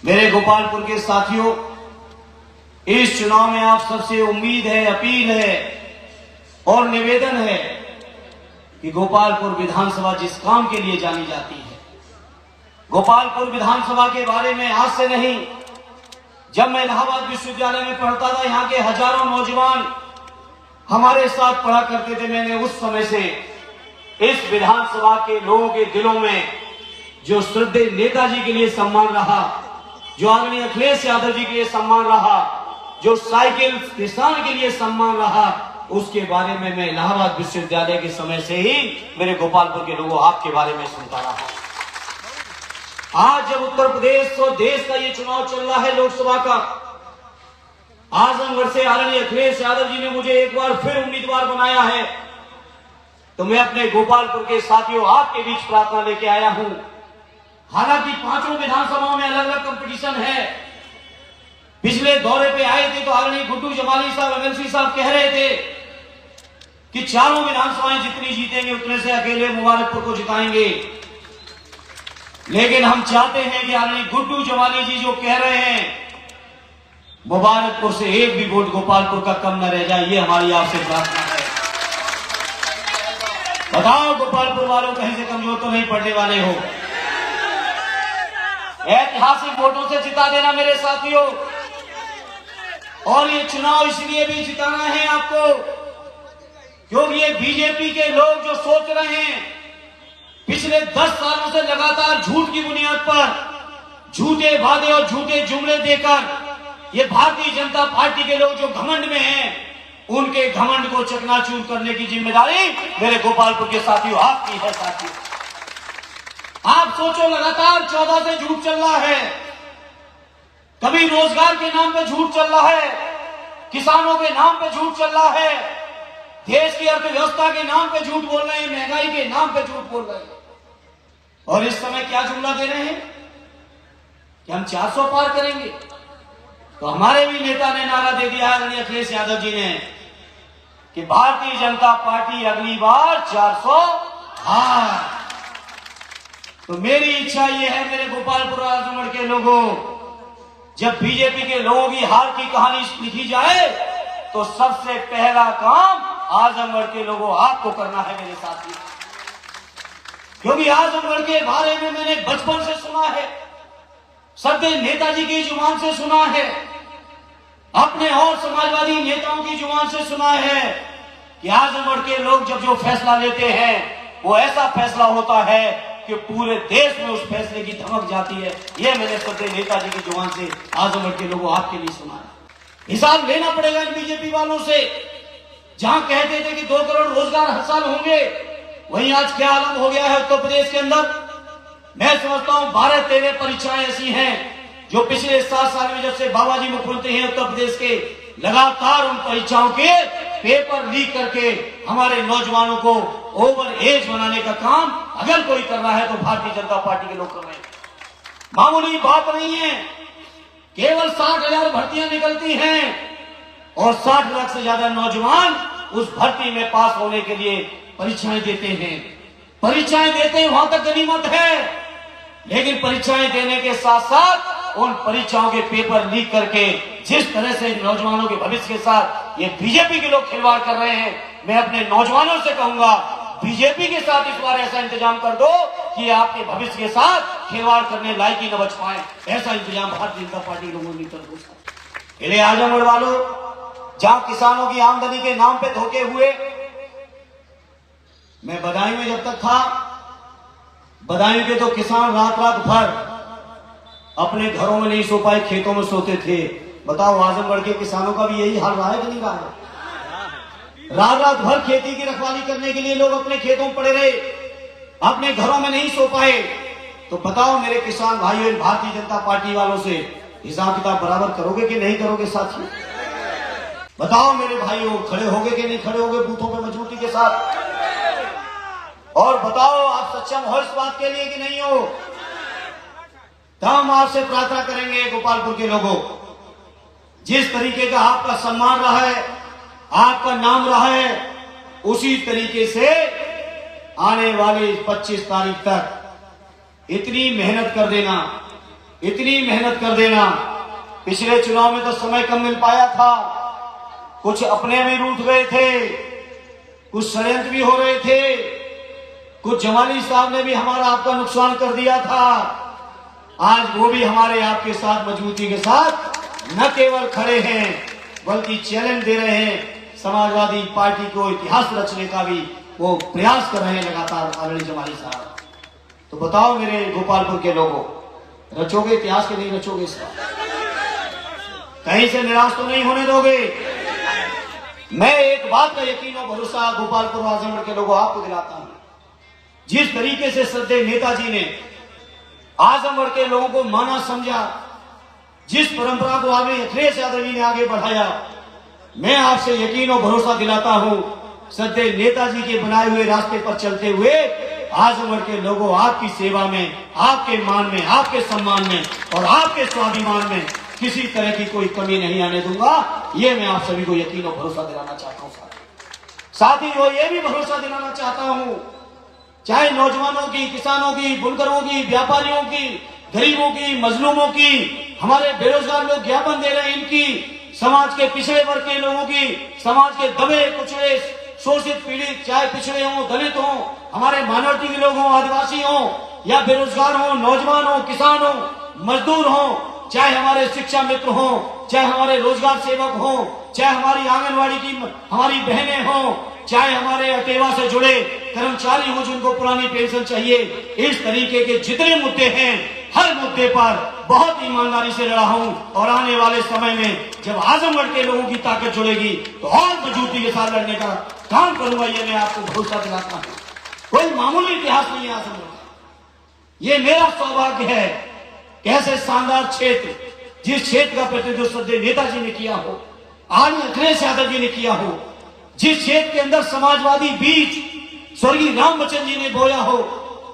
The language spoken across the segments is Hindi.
मेरे गोपालपुर के साथियों, इस चुनाव में आप सबसे उम्मीद है, अपील है और निवेदन है कि गोपालपुर विधानसभा जिस काम के लिए जानी जाती है, गोपालपुर विधानसभा के बारे में आज से नहीं, जब मैं इलाहाबाद विश्वविद्यालय में पढ़ता था, यहाँ के हजारों नौजवान हमारे साथ पढ़ा करते थे। मैंने उस समय से इस विधानसभा के लोगों के दिलों में जो श्रद्धेय नेताजी के लिए सम्मान रहा, जो आदरणीय अखिलेश यादव जी के लिए सम्मान रहा, जो साइकिल किसान के लिए सम्मान रहा, उसके बारे में मैं इलाहाबाद विश्वविद्यालय के समय से ही मेरे गोपालपुर के लोगों आपके बारे में सुनता रहा। आज जब उत्तर प्रदेश और देश का ये चुनाव चल रहा है लोकसभा का, आजमगढ़ से आदरणीय अखिलेश यादव जी ने मुझे एक बार फिर उम्मीदवार बनाया है, तो मैं अपने गोपालपुर के साथियों आपके बीच प्रार्थना लेके आया हूं। हालांकि पांचों विधानसभाओं में अलग अलग कंपटीशन है। पिछले दौरे पे आए थे तो आदरणीय गुड्डू जमाली साहब, एमएलसी साहब कह रहे थे कि चारों विधानसभाएं जितनी जीतेंगे उतने से अकेले मुबारकपुर को जिताएंगे। लेकिन हम चाहते हैं कि आदरणीय गुड्डू जमाली जी जो कह रहे हैं, मुबारकपुर से एक भी वोट गोपालपुर का कम न रह जाए, ये हमारी आपसे प्रार्थना है। बताओ गोपालपुर वालों, कहीं से कमजोर तो नहीं पड़ने वाले हो। ऐतिहासिक वोटों से जिता देना मेरे साथियों। और ये चुनाव इसलिए भी जिताना है आपको क्योंकि ये बीजेपी के लोग जो सोच रहे हैं, पिछले 10 सालों से लगातार झूठ की बुनियाद पर झूठे वादे और झूठे जुमले देकर ये भारतीय जनता पार्टी के लोग जो घमंड में हैं, उनके घमंड को चकनाचूर करने की जिम्मेदारी मेरे गोपालपुर के साथियों आपकी है। साथियों, आप सोचो, लगातार 14 से झूठ चल रहा है। कभी रोजगार के नाम पे झूठ चल रहा है, किसानों के नाम पे झूठ चल रहा है, देश की अर्थव्यवस्था के नाम पे झूठ बोल रहे हैं, महंगाई के नाम पे झूठ बोल रहे हैं। और इस समय क्या जुमला दे रहे हैं कि हम 400 पार करेंगे। तो हमारे भी नेता ने नारा दे दिया है, अखिलेश यादव जी ने, कि भारतीय जनता पार्टी अगली बार 400 हार। तो मेरी इच्छा यह है मेरे गोपालपुर आजमगढ़ के लोगों, जब बीजेपी के लोगों की हार की कहानी लिखी जाए तो सबसे पहला काम आजमगढ़ के लोगों आपको करना है मेरे साथी। क्योंकि आजमगढ़ के बारे में मैंने बचपन से सुना है, श्रद्धेय नेताजी की जुबान से सुना है, अपने और समाजवादी नेताओं की जुबान से सुना है कि आजमगढ़ के लोग जब जो फैसला लेते हैं वो ऐसा फैसला होता है कि पूरे देश में उस फैसले की धमक जाती है। ये मैंने श्रद्धेय नेताजी की जुबान से आजमगढ़ के लोगों आपके लिए सुना है। हिसाब लेना पड़ेगा इन बीजेपी वालों से। जहां कहते थे कि 2 करोड़ रोजगार हर साल होंगे, वहीं आज क्या आलम हो गया है उत्तर प्रदेश के अंदर। मैं समझता हूं 12-13 परीक्षाएं ऐसी हैं जो पिछले 7 साल में जब से बाबा जी मुख्यमंत्री हैं उत्तर प्रदेश के, लगातार उन परीक्षाओं के पेपर लीक करके हमारे नौजवानों को ओवर एज बनाने का काम अगर कोई कर रहा है तो भारतीय जनता पार्टी के लोग कर रहे हैं। मामूली बात नहीं है, केवल 60,000 भर्तियां निकलती हैं और 60 लाख से ज्यादा नौजवान उस भर्ती में पास होने के लिए परीक्षाएं देते हैं। परीक्षाएं देते हैं वहां तक गनीमत है, लेकिन परीक्षाएं देने के साथ साथ उन परीक्षाओं के पेपर लीक करके जिस तरह से नौजवानों के भविष्य के साथ ये बीजेपी के लोग खिलवाड़ कर रहे हैं, मैं अपने नौजवानों से कहूंगा बीजेपी के साथ इस बार ऐसा इंतजाम कर दो कि आपके भविष्य के साथ खिलवाड़ करने लायक ही न बच पाए। ऐसा इंतजाम भारतीय जनता पार्टी के लोगों ने कर दो। इन्हें आजमगढ़ वालों, जहां किसानों की आमदनी के नाम पे धोखे हुए, मैं बदायूं में जब तक था, बदायूं के तो किसान रात रात भर अपने घरों में नहीं सो पाए, खेतों में सोते थे। बताओ आजमगढ़ के किसानों का भी यही हाल रहा है कि नहीं रहा है? रात रात भर खेती की रखवाली करने के लिए लोग अपने खेतों में पड़े रहे, अपने घरों में नहीं सो पाए। तो बताओ मेरे किसान भाइयों, भारतीय जनता पार्टी वालों से हिसाब किताब बराबर करोगे कि नहीं करोगे साथियों? बताओ मेरे भाइयों, खड़े होगे कि नहीं खड़े होगे बूथों पे मजबूती के साथ? और बताओ आप सक्षम हो इस बात के लिए कि नहीं हो? तो हम आपसे प्रार्थना करेंगे गोपालपुर के लोगों, जिस तरीके का आपका सम्मान रहा है, आपका नाम रहा है, उसी तरीके से आने वाले 25 तारीख तक इतनी मेहनत कर देना, इतनी मेहनत कर देना। पिछले चुनाव में तो समय कम मिल पाया था, कुछ अपने में रूठ गए थे, कुछ षड्यंत्र भी हो रहे थे, कुछ जमाली साहब ने भी हमारा आपका नुकसान कर दिया था। आज वो भी हमारे आपके साथ मजबूती के साथ न केवल खड़े हैं बल्कि चैलेंज दे रहे हैं। समाजवादी पार्टी को इतिहास रचने का भी वो प्रयास कर रहे हैं लगातार आदरणीय जमाली साहब। तो बताओ मेरे गोपालपुर के लोगों, रचोगे इतिहास के नहीं रचोगे इसका? कहीं से निराश तो नहीं होने दोगे? मैं एक बात का यकीन और भरोसा गोपालपुर आजमगढ़ के लोगों आपको दिलाता हूं, जिस तरीके से श्रद्धेय नेताजी ने आजमगढ़ के लोगों को माना समझा, जिस परंपरा को आगे अखिलेश यादव जी ने आगे बढ़ाया, मैं आपसे यकीन और भरोसा दिलाता हूं श्रद्धेय नेताजी के बनाए हुए रास्ते पर चलते हुए आजमगढ़ के लोगों आपकी सेवा में, आपके मान में, आपके सम्मान में और आपके स्वाभिमान में किसी तरह की कोई कमी नहीं आने दूंगा। ये मैं आप सभी को यकीन और भरोसा दिलाना चाहता हूं। साथ ही वो ये भी भरोसा दिलाना चाहता हूं, चाहे नौजवानों की, किसानों की, बुनकरों की, व्यापारियों की, गरीबों की, मजलूमों की, हमारे बेरोजगार लोग ज्ञापन दे रहे हैं इनकी, समाज के पिछड़े वर्ग के लोगों की, समाज के दबे कुचले शोषित पीड़ित, चाहे पिछड़े हों, दलित हों, हमारे माइनॉरिटी के लोग हों, आदिवासी हों या बेरोजगार हों, नौजवान हों, किसान हों, मजदूर हों, चाहे हमारे शिक्षा मित्र हों, चाहे हमारे रोजगार सेवक हों, चाहे हमारी आंगनवाड़ी की हमारी बहनें हों, चाहे हमारे अटेवा से जुड़े कर्मचारी हो जिनको पुरानी पेंशन चाहिए, इस तरीके के जितने मुद्दे हैं हर मुद्दे पर बहुत ईमानदारी से लड़ा हूं और आने वाले समय में जब आजमगढ़ के लोगों की ताकत जुड़ेगी तो और मजबूती के साथ लड़ने का काम करूंगा। ये मैं आपको भरोसा दिलाता हूं। कोई मामूली इतिहास नहीं है आजमगढ़ का। ये मेरा सौभाग्य है कैसे शानदार क्षेत्र, जिस क्षेत्र का प्रतिनिधित्व श्रद्धेय नेताजी ने किया हो, आज अखिलेश यादव जी ने किया हो, जिस क्षेत्र के अंदर समाजवादी बीज स्वर्गीय राम बच्चन जी ने बोया हो,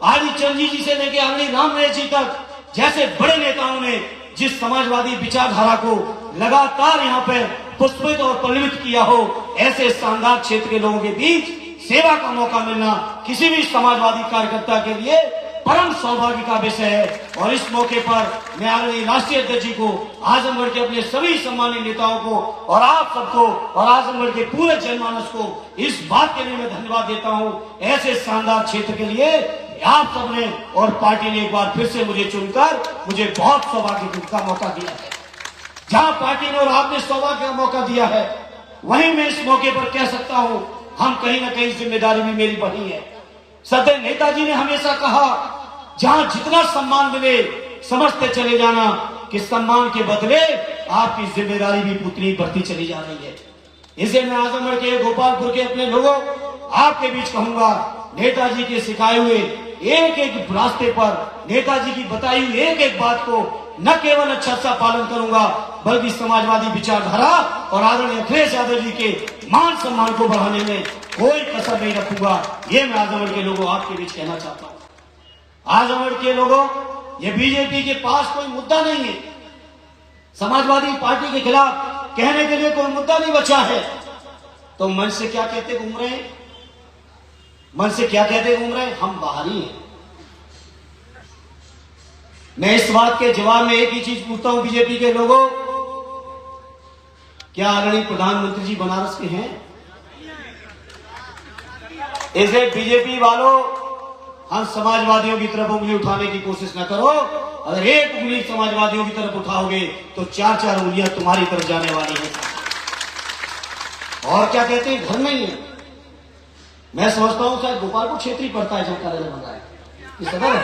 आदि चंद्र जी से लेकर आदरणीय राम जी तक जैसे बड़े नेताओं ने जिस समाजवादी विचारधारा को लगातार यहाँ पे पुष्पित और परिणमित किया हो, ऐसे शानदार क्षेत्र के लोगों के बीच सेवा का मौका मिलना किसी भी समाजवादी कार्यकर्ता के लिए परम सौभाग्य का विषय है। और इस मौके पर मैं आदरणीय राष्ट्रीय अध्यक्ष जी को, आजमगढ़ के अपने सभी सम्मानित नेताओं को और आप सबको और आजमगढ़ के पूरे जनमानस को इस बात के लिए मैं धन्यवाद देता हूं। ऐसे शानदार क्षेत्र के लिए आप सबने और पार्टी ने एक बार फिर से मुझे चुनकर मुझे बहुत सौभाग्य का मौका दिया है। जहां पार्टी ने और आपने सौभाग्य का मौका दिया है, वहीं मैं इस मौके पर कह सकता हूं हम कहीं ना कहीं जिम्मेदारी भी मेरी बढ़ी है। श्रद्धेय नेताजी ने हमेशा कहा जहां जितना सम्मान मिले समझते चले जाना कि सम्मान के बदले आपकी जिम्मेदारी भी उतनी बढ़ती चली जा रही है। इसे मैं आजमगढ़ के, गोपालपुर के अपने लोगों आपके बीच कहूंगा, नेताजी के सिखाए हुए एक एक रास्ते पर, नेताजी की बताई हुई एक एक बात को न केवल अच्छा सा पालन करूंगा बल्कि समाजवादी विचारधारा और आदरणीय अखिलेश यादव जी के मान सम्मान को बढ़ाने में कोई कसर नहीं रखूंगा। ये मैं आजमगढ़ के लोगों आपके बीच कहना चाहता हूं। आजमगढ़ के लोगों, ये बीजेपी के पास कोई मुद्दा नहीं है, समाजवादी पार्टी के खिलाफ कहने के लिए कोई मुद्दा नहीं बचा है। तो मन से क्या कहते घूम रहे हैं, मन से क्या कहते घूम रहे हैं, हम बाहरी हैं। मैं इस बात के जवाब में एक ही चीज पूछता हूं बीजेपी के लोगों, क्या आदरणीय प्रधानमंत्री जी बनारस के हैं? ऐसे बीजेपी वालों, हम समाजवादियों की तरफ उंगली उठाने की कोशिश न करो। अगर एक उंगली समाजवादियों की तरफ उठाओगे तो चार चार उंगलियां तुम्हारी तरफ जाने वाली हैं। और क्या कहते हैं, घर नहीं है। मैं समझता हूं शायद गोपालपुर क्षेत्रीय पड़ता है जहां कार्यालय बन रहा है, सदर है,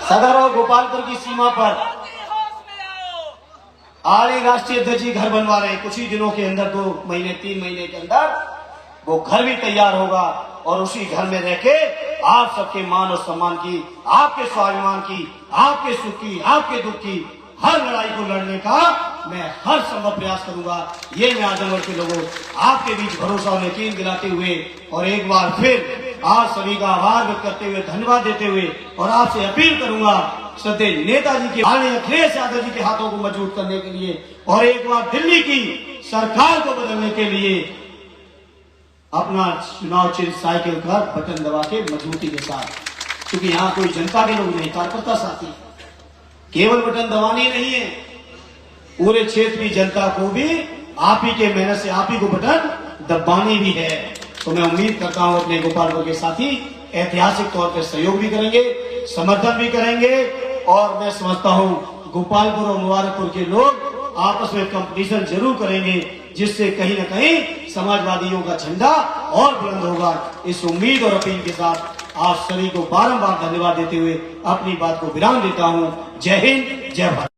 सदर और गोपालपुर की सीमा पर आर्य राष्ट्रीय अध्यक्ष जी घर बनवा रहे हैं। कुछ ही दिनों के अंदर, 2 महीने 3 महीने के अंदर वो घर भी तैयार होगा और उसी घर में रह के आप सबके मान और सम्मान की, आपके स्वाभिमान की, आपके सुख की, आपके दुख की हर लड़ाई को लड़ने का मैं हर संभव प्रयास करूंगा। ये मैं आजमगढ़ के लोगों आपके बीच भरोसा और यकीन दिलाते हुए और एक बार फिर आप सभी का आभार व्यक्त करते हुए, धन्यवाद देते हुए और आपसे अपील करूंगा श्रद्धेय नेताजी के आदरणीय अखिलेश यादव जी के हाथों को मजबूत करने के लिए और एक बार दिल्ली की सरकार को बदलने के लिए अपना चुनाव चिन्ह साइकिल का बटन दबा के मजबूती के साथ, क्योंकि यहाँ कोई जनता के लोग नहीं, कार्यकर्ता साथी केवल बटन दबानी नहीं है, पूरे क्षेत्र की जनता को भी आप ही के मेहनत से आप ही को बटन दबानी भी है। तो मैं उम्मीद करता हूं अपने गोपालपुर के साथी ऐतिहासिक तौर पर सहयोग भी करेंगे, समर्थन भी करेंगे, और मैं समझता हूं गोपालपुर और मुबारकपुर के लोग आपस में कंपटीशन जरूर करेंगे, जिससे कहीं न कहीं समाजवादियों का झंडा और बुलंद होगा। इस उम्मीद और अपील के साथ आप सभी को बारंबार धन्यवाद देते हुए अपनी बात को विराम देता हूं। जय हिंद, जय भारत।